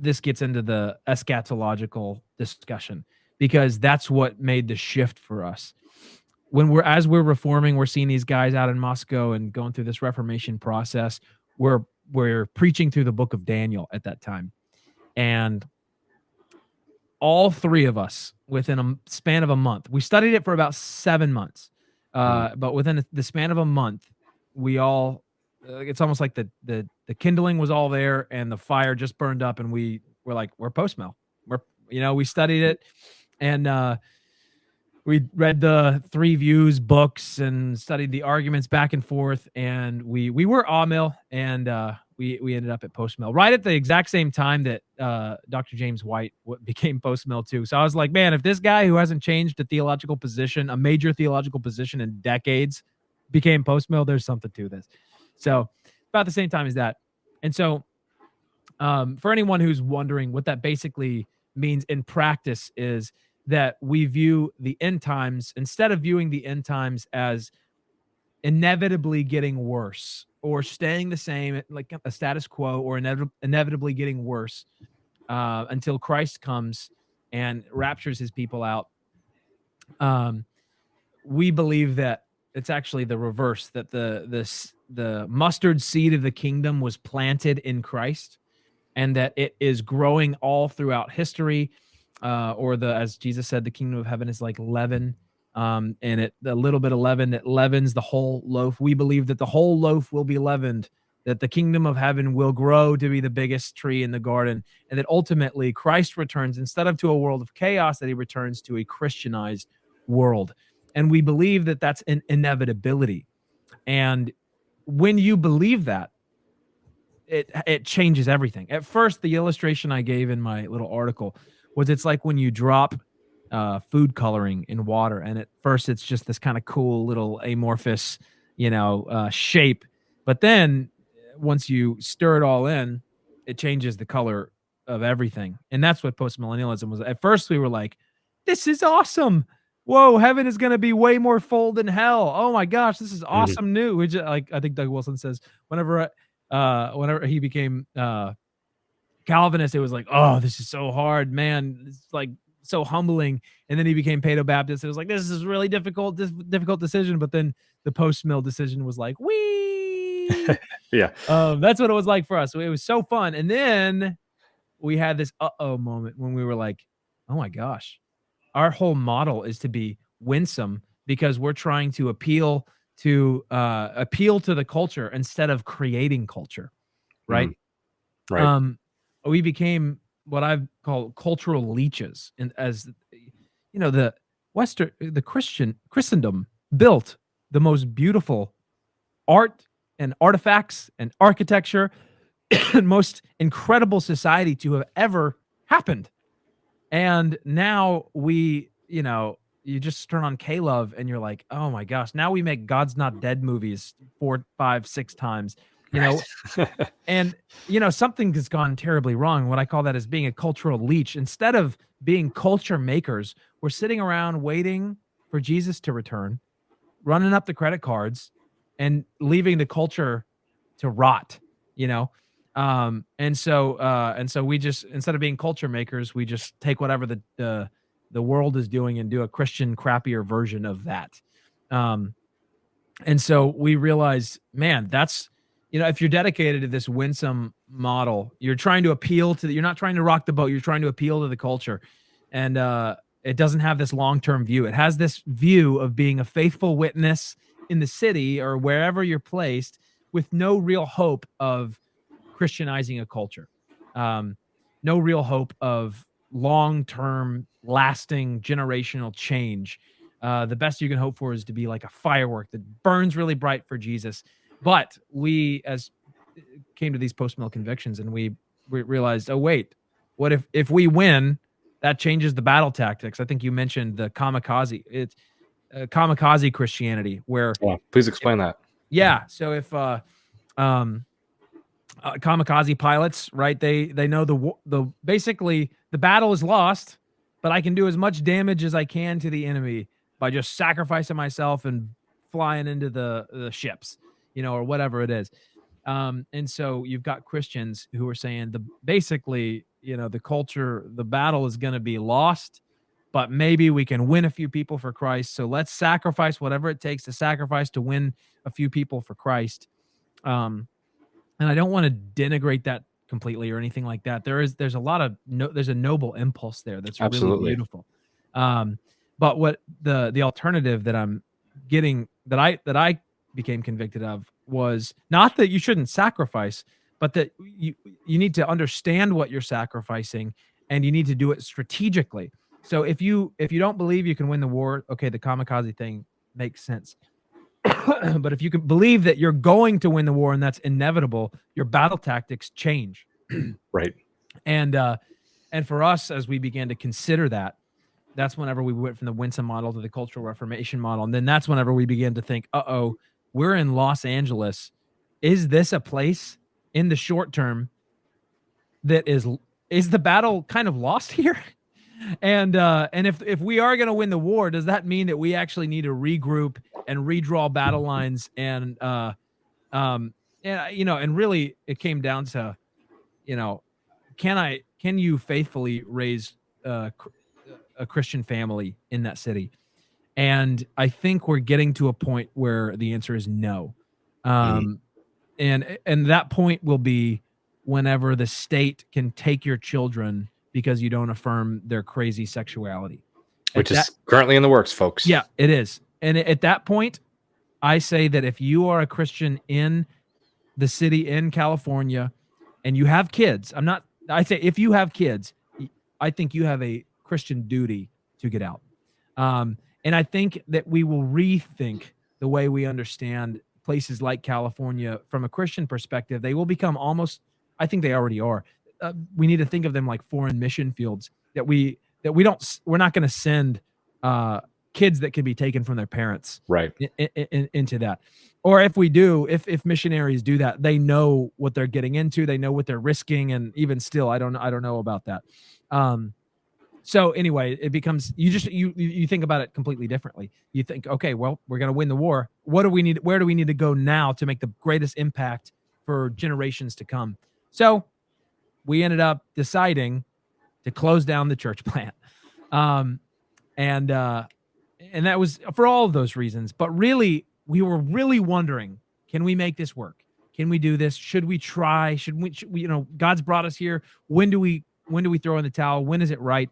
this gets into the eschatological discussion, because that's what made the shift for us. As we're reforming, we're seeing these guys out in Moscow and going through this Reformation process. We're preaching through the book of Daniel at that time. And all three of us, within a span of a month, we studied it for about 7 months. But within the span of a month, we all, it's almost like the kindling was all there and the fire just burned up, and we were like, we're post-mill. We studied it, and we read the Three Views books and studied the arguments back and forth, and we were Mill, and we ended up at post-mill right at the exact same time that Dr. James White became post-mill too. So I was like, man, if this guy who hasn't changed a major theological position in decades, became post-mill, there's something to this. So about the same time as that. And so for anyone who's wondering, what that basically means in practice is that we view the end times, instead of viewing the end times as inevitably getting worse or staying the same, like a status quo, or inevitably getting worse until Christ comes and raptures his people out. We believe that it's actually the reverse, that the mustard seed of the kingdom was planted in Christ, and that it is growing all throughout history. As Jesus said, the kingdom of heaven is like leaven, and a little bit of leaven that leavens the whole loaf. We believe that the whole loaf will be leavened, that the kingdom of heaven will grow to be the biggest tree in the garden, and that ultimately Christ returns, instead of to a world of chaos, that he returns to a Christianized world. And we believe that that's an inevitability. And when you believe that, it changes everything. At first, the illustration I gave in my little article was, it's like when you drop food coloring in water, and at first it's just this kind of cool little amorphous, shape. But then once you stir it all in, it changes the color of everything. And that's what postmillennialism was. At first we were like, this is awesome. Whoa, heaven is going to be way more full than hell. Oh my gosh, this is awesome new. Which, like I think Doug Wilson says, whenever he became Calvinist, it was like, oh, this is so hard, man. It's like so humbling. And then he became Paedo-Baptist. It was like, this is really difficult decision. But then the post-mill decision was like, wee. Yeah. That's what it was like for us. So it was so fun. And then we had this moment when we were like, oh my gosh, our whole model is to be winsome, because we're trying to appeal to the culture instead of creating culture. Right. Right. We became what I've called cultural leeches. And as the Christendom built the most beautiful art and artifacts and architecture and most incredible society to have ever happened. And now you just turn on K-Love and you're like, oh my gosh, now we make God's Not Dead movies 4, 5, 6 times, and something has gone terribly wrong. What I call that is being a cultural leech. Instead of being culture makers, we're sitting around waiting for Jesus to return, running up the credit cards, and leaving the culture to rot, and so we just, instead of being culture makers, we just take whatever the world is doing and do a Christian crappier version of that. And so we realize, man, that's, if you're dedicated to this winsome model, you're trying to appeal to you're not trying to rock the boat, you're trying to appeal to the culture. And it doesn't have this long-term view. It has this view of being a faithful witness in the city or wherever you're placed, with no real hope of Christianizing a culture. No real hope of long-term, lasting, generational change. The best you can hope for is to be like a firework that burns really bright for Jesus. But we came to these post-mill convictions, and we realized, oh wait, what if we win, that changes the battle tactics. I think you mentioned the kamikaze. It's kamikaze Christianity, where please explain that. Yeah, so if kamikaze pilots, right? They know the basically the battle is lost, but I can do as much damage as I can to the enemy by just sacrificing myself and flying into the ships, or whatever it is. And so you've got Christians who are saying basically the culture, the battle is going to be lost, but maybe we can win a few people for Christ. So let's sacrifice whatever it takes to sacrifice to win a few people for Christ. And I don't want to denigrate that completely or anything like that. There's a lot of there's a noble impulse there that's really beautiful. But what the alternative that I'm getting that I became convicted of was not that you shouldn't sacrifice, but that you need to understand what you're sacrificing, and you need to do it strategically. So if you don't believe you can win the war, okay, the kamikaze thing makes sense. But if you can believe that you're going to win the war and that's inevitable, your battle tactics change. Right. And for us, as we began to consider that, that's whenever we went from the Winsome model to the Cultural Reformation model. And then that's whenever we began to think, we're in Los Angeles. Is this a place in the short term that is the battle kind of lost here? And if we are going to win the war, does that mean that we actually need to regroup and redraw battle lines? And and really it came down to, can you faithfully raise a Christian family in that city? And I think we're getting to a point where the answer is no. And that point will be whenever the state can take your children because you don't affirm their crazy sexuality. Which is currently in the works, folks. Yeah, it is. And at that point, I say that if you are a Christian in the city in California and you have kids, I say if you have kids, I think you have a Christian duty to get out. And I think that we will rethink the way we understand places like California from a Christian perspective. They will become almost, I think they already are. We need to think of them like foreign mission fields that we're not going to send kids that can be taken from their parents right into that. Or if we do, if missionaries do that, they know what they're getting into, they know what they're risking. And even still, I don't know about that. So anyway, it becomes, you think about it completely differently. You think, okay, well, we're going to win the war. Where do we need to go now to make the greatest impact for generations to come? So we ended up deciding to close down the church plant. And that was for all of those reasons. But really, we were really wondering, can we make this work? Can we do this? Should we try? Should we God's brought us here. When do we throw in the towel? When is it right?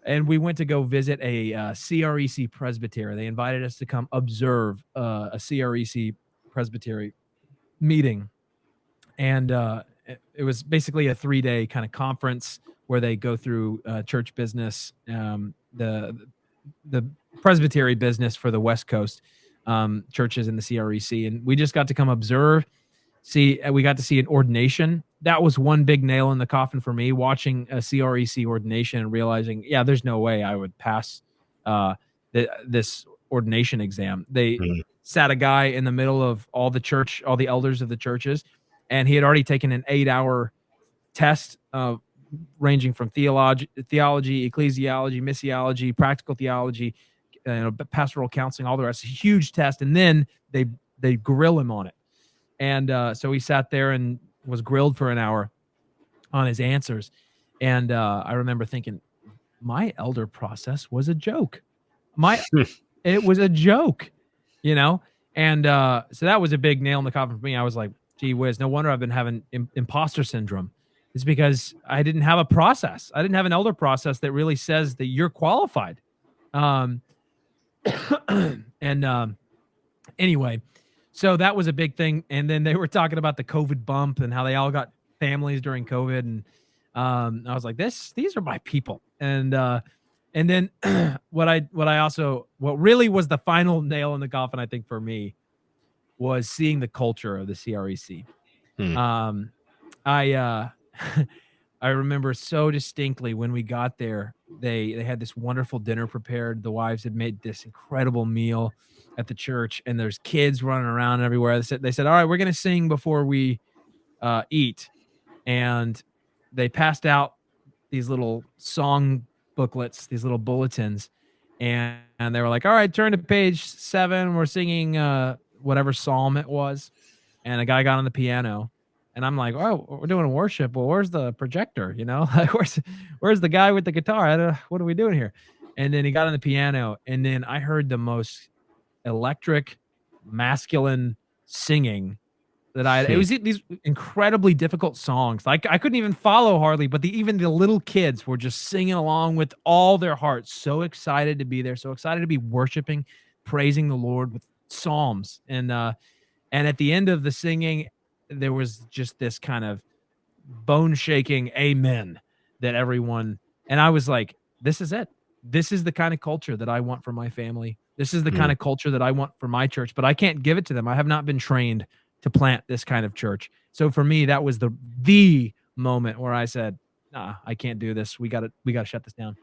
And we went to go visit a CREC presbytery. They invited us to come observe a CREC presbytery meeting. And it was basically a 3-day kind of conference where they go through church business, the presbytery business for the West Coast churches in the CREC. And we just got to come observe. We got to see an ordination. That was one big nail in the coffin for me, watching a CREC ordination and realizing, there's no way I would pass this ordination exam. They sat a guy in the middle of all the elders of the churches, and he had already taken an 8-hour test ranging from theology, ecclesiology, missiology, practical theology, pastoral counseling, all the rest. A huge test, and then they grill him on it. And so he sat there and was grilled for an hour on his answers. And I remember thinking, my elder process was a joke. It was a joke, And so that was a big nail in the coffin for me. I was like, gee whiz, no wonder I've been having imposter syndrome. It's because I didn't have a process. I didn't have an elder process that really says that you're qualified. Anyway, so that was a big thing. And then they were talking about the COVID bump and how they all got families during COVID. And I was like, these are my people. And then what really was the final nail in the coffin, I think for me, was seeing the culture of the CREC. I remember so distinctly when we got there, they had this wonderful dinner prepared. The wives had made this incredible meal at the church, and there's kids running around everywhere. They said, all right, we're going to sing before we eat. And they passed out these little song booklets, these little bulletins. And they were like, all right, turn to page 7. We're singing whatever psalm it was. And a guy got on the piano And I'm like, oh, we're doing worship. Well, where's the projector? You know, like where's the guy with the guitar? What are we doing here? And then he got on the piano, and then I heard the most electric, masculine singing that it was these incredibly difficult songs. Like I couldn't even follow hardly, but even the little kids were just singing along with all their hearts. So excited to be there, so excited to be worshiping, praising the Lord with psalms. And at the end of the singing, there was just this kind of bone shaking amen that everyone, and I was like, this is it. This is the kind of culture that I want for my family. This is the kind of culture that I want for my church, but I can't give it to them. I have not been trained to plant this kind of church. So for me, that was the moment where I said, nah, I can't do this. We got to shut this down.